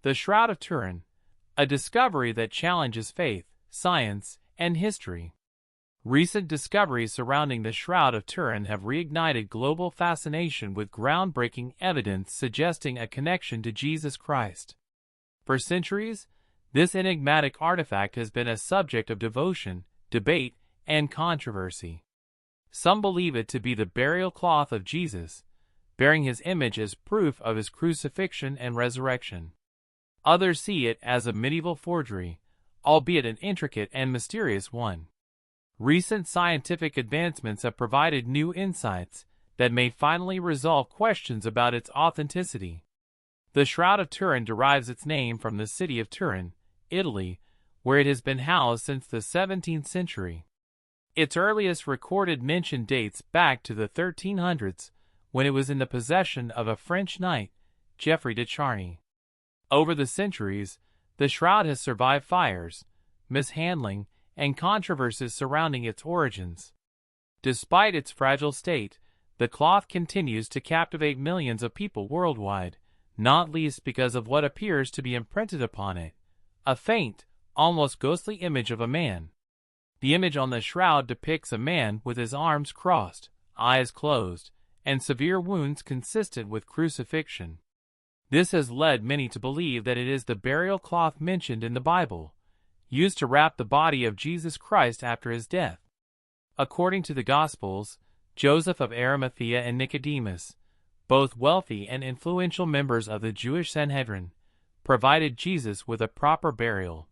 The Shroud of Turin, a discovery that challenges faith, science, and history. Recent discoveries surrounding the Shroud of Turin have reignited global fascination with groundbreaking evidence suggesting a connection to Jesus Christ. For centuries, this enigmatic artifact has been a subject of devotion, debate, and controversy. Some believe it to be the burial cloth of Jesus, bearing his image as proof of his crucifixion and resurrection. Others see it as a medieval forgery, albeit an intricate and mysterious one. Recent scientific advancements have provided new insights that may finally resolve questions about its authenticity. The Shroud of Turin derives its name from the city of Turin, Italy, where it has been housed since the 17th century. Its earliest recorded mention dates back to the 1300s, when it was in the possession of a French knight, Geoffrey de Charny. Over the centuries, the shroud has survived fires, mishandling, and controversies surrounding its origins. Despite its fragile state, the cloth continues to captivate millions of people worldwide, not least because of what appears to be imprinted upon it, a faint, almost ghostly image of a man. The image on the shroud depicts a man with his arms crossed, eyes closed, and severe wounds consistent with crucifixion. This has led many to believe that it is the burial cloth mentioned in the Bible, used to wrap the body of Jesus Christ after his death. According to the Gospels, Joseph of Arimathea and Nicodemus, both wealthy and influential members of the Jewish Sanhedrin, provided Jesus with a proper burial,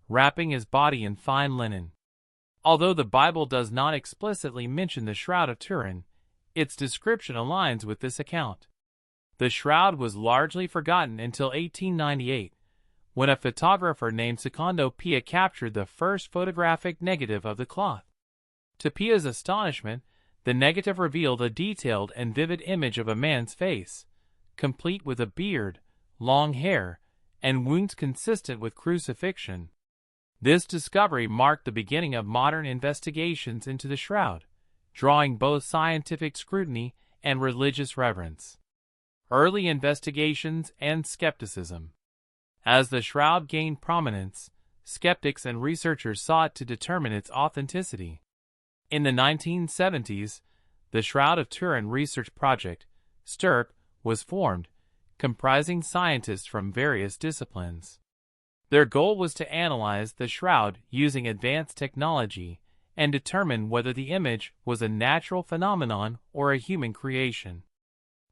wrapping his body in fine linen. Although the Bible does not explicitly mention the Shroud of Turin, its description aligns with this account. The shroud was largely forgotten until 1898, when a photographer named Secondo Pia captured the first photographic negative of the cloth. To Pia's astonishment, the negative revealed a detailed and vivid image of a man's face, complete with a beard, long hair, and wounds consistent with crucifixion. This discovery marked the beginning of modern investigations into the shroud, drawing both scientific scrutiny and religious reverence. Early investigations and skepticism. As the shroud gained prominence, skeptics and researchers sought to determine its authenticity. In the 1970s, the Shroud of Turin Research Project, STURP, was formed, comprising scientists from various disciplines. Their goal was to analyze the shroud using advanced technology and determine whether the image was a natural phenomenon or a human creation.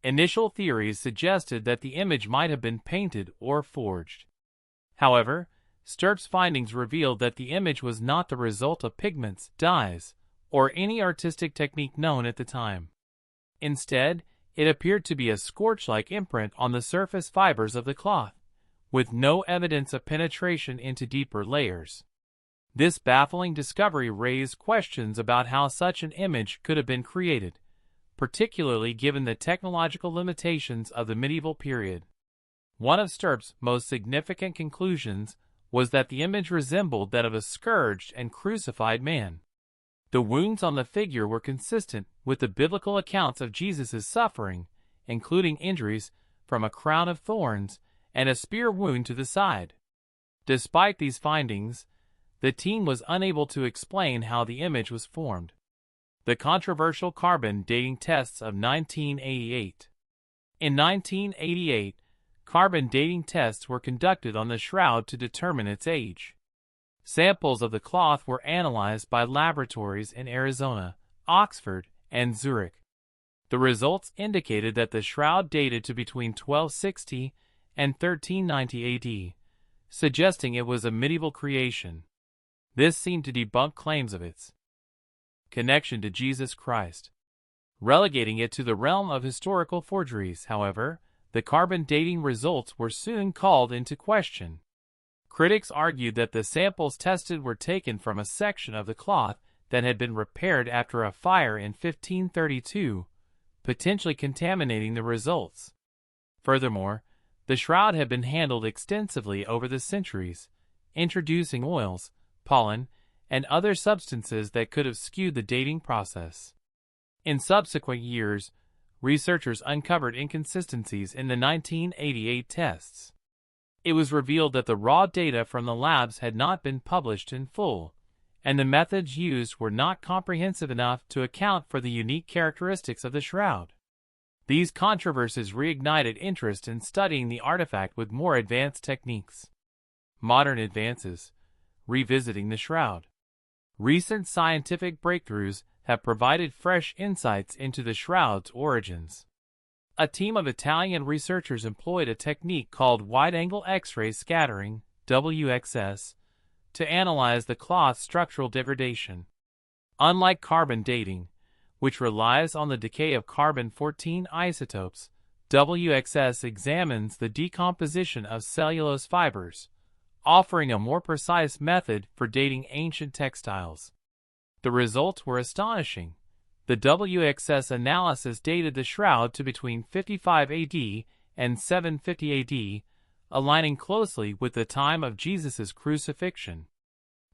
Initial theories suggested that the image might have been painted or forged. However, STURP's findings revealed that the image was not the result of pigments, dyes, or any artistic technique known at the time. Instead, it appeared to be a scorch-like imprint on the surface fibers of the cloth, with no evidence of penetration into deeper layers. This baffling discovery raised questions about how such an image could have been created, particularly given the technological limitations of the medieval period. One of STURP's most significant conclusions was that the image resembled that of a scourged and crucified man. The wounds on the figure were consistent with the biblical accounts of Jesus' suffering, including injuries from a crown of thorns and a spear wound to the side. Despite these findings, the team was unable to explain how the image was formed. The controversial carbon dating tests of 1988. In 1988, carbon dating tests were conducted on the shroud to determine its age. Samples of the cloth were analyzed by laboratories in Arizona, Oxford, and Zurich. The results indicated that the shroud dated to between 1260 and 1390 AD, suggesting it was a medieval creation. This seemed to debunk claims of its connection to Jesus Christ. Relegating it to the realm of historical forgeries, however, the carbon dating results were soon called into question. Critics argued that the samples tested were taken from a section of the cloth that had been repaired after a fire in 1532, potentially contaminating the results. Furthermore, the shroud had been handled extensively over the centuries, introducing oils, pollen, and other substances that could have skewed the dating process. In subsequent years, researchers uncovered inconsistencies in the 1988 tests. It was revealed that the raw data from the labs had not been published in full, and the methods used were not comprehensive enough to account for the unique characteristics of the shroud. These controversies reignited interest in studying the artifact with more advanced techniques. Modern advances. Revisiting the shroud. Recent scientific breakthroughs have provided fresh insights into the shroud's origins. A team of Italian researchers employed a technique called wide-angle X-ray scattering, WXS, to analyze the cloth's structural degradation. Unlike carbon dating, which relies on the decay of carbon-14 isotopes, WXS examines the decomposition of cellulose fibers, offering a more precise method for dating ancient textiles. The results were astonishing. The WXS analysis dated the shroud to between 55 AD and 750 AD, aligning closely with the time of Jesus' crucifixion.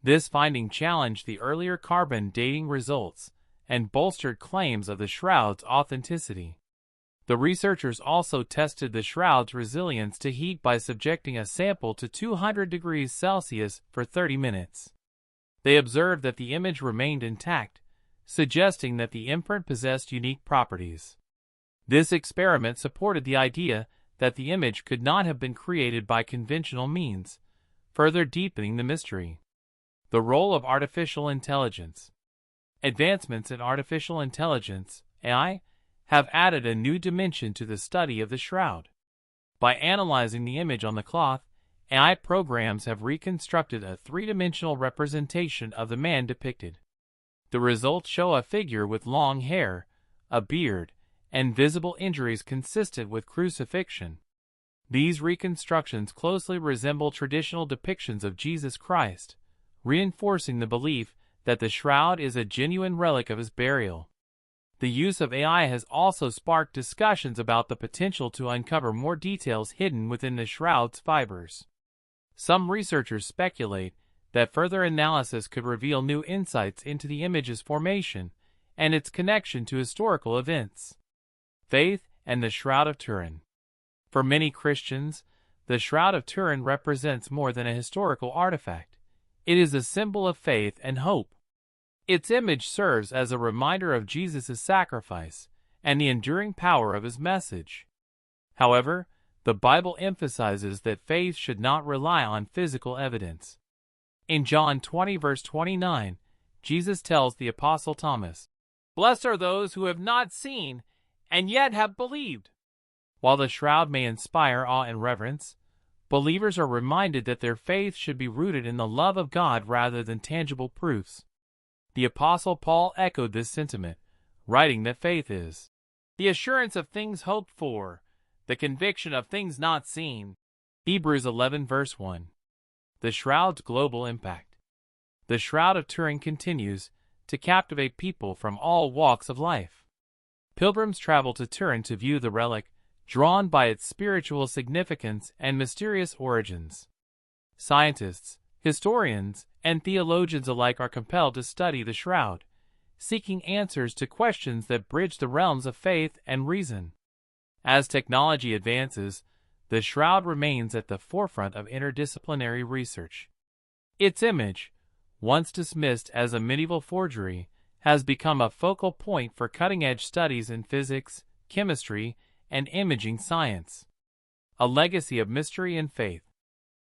This finding challenged the earlier carbon dating results and bolstered claims of the shroud's authenticity. The researchers also tested the shroud's resilience to heat by subjecting a sample to 200 degrees Celsius for 30 minutes. They observed that the image remained intact, suggesting that the imprint possessed unique properties. This experiment supported the idea that the image could not have been created by conventional means, further deepening the mystery. The role of artificial intelligence. Advancements in artificial intelligence, AI, have added a new dimension to the study of the shroud. By analyzing the image on the cloth, AI programs have reconstructed a three-dimensional representation of the man depicted. The results show a figure with long hair, a beard, and visible injuries consistent with crucifixion. These reconstructions closely resemble traditional depictions of Jesus Christ, reinforcing the belief that the shroud is a genuine relic of his burial. The use of AI has also sparked discussions about the potential to uncover more details hidden within the shroud's fibers. Some researchers speculate that further analysis could reveal new insights into the image's formation and its connection to historical events. Faith and the Shroud of Turin. For many Christians, the Shroud of Turin represents more than a historical artifact. It is a symbol of faith and hope. Its image serves as a reminder of Jesus' sacrifice and the enduring power of his message. However, the Bible emphasizes that faith should not rely on physical evidence. In John 20 verse 29, Jesus tells the Apostle Thomas, "Blessed are those who have not seen and yet have believed." While the shroud may inspire awe and reverence, believers are reminded that their faith should be rooted in the love of God rather than tangible proofs. The Apostle Paul echoed this sentiment, writing that faith is the assurance of things hoped for, the conviction of things not seen. Hebrews 11 verse 1. The shroud's global impact. The Shroud of Turin continues to captivate people from all walks of life. Pilgrims travel to Turin to view the relic, drawn by its spiritual significance and mysterious origins. Scientists, historians, and theologians alike are compelled to study the shroud, seeking answers to questions that bridge the realms of faith and reason. As technology advances, the shroud remains at the forefront of interdisciplinary research. Its image, once dismissed as a medieval forgery, has become a focal point for cutting-edge studies in physics, chemistry, and imaging science. A legacy of mystery and faith.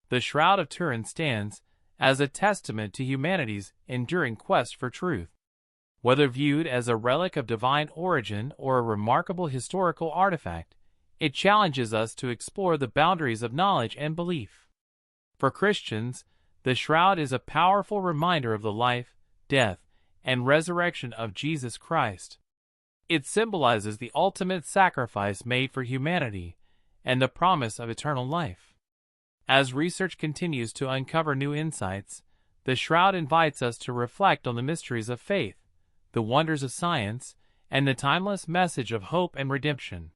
The Shroud of Turin stands as a testament to humanity's enduring quest for truth. Whether viewed as a relic of divine origin or a remarkable historical artifact, it challenges us to explore the boundaries of knowledge and belief. For Christians, the shroud is a powerful reminder of the life, death, and resurrection of Jesus Christ. It symbolizes the ultimate sacrifice made for humanity and the promise of eternal life. As research continues to uncover new insights, the shroud invites us to reflect on the mysteries of faith, the wonders of science, and the timeless message of hope and redemption.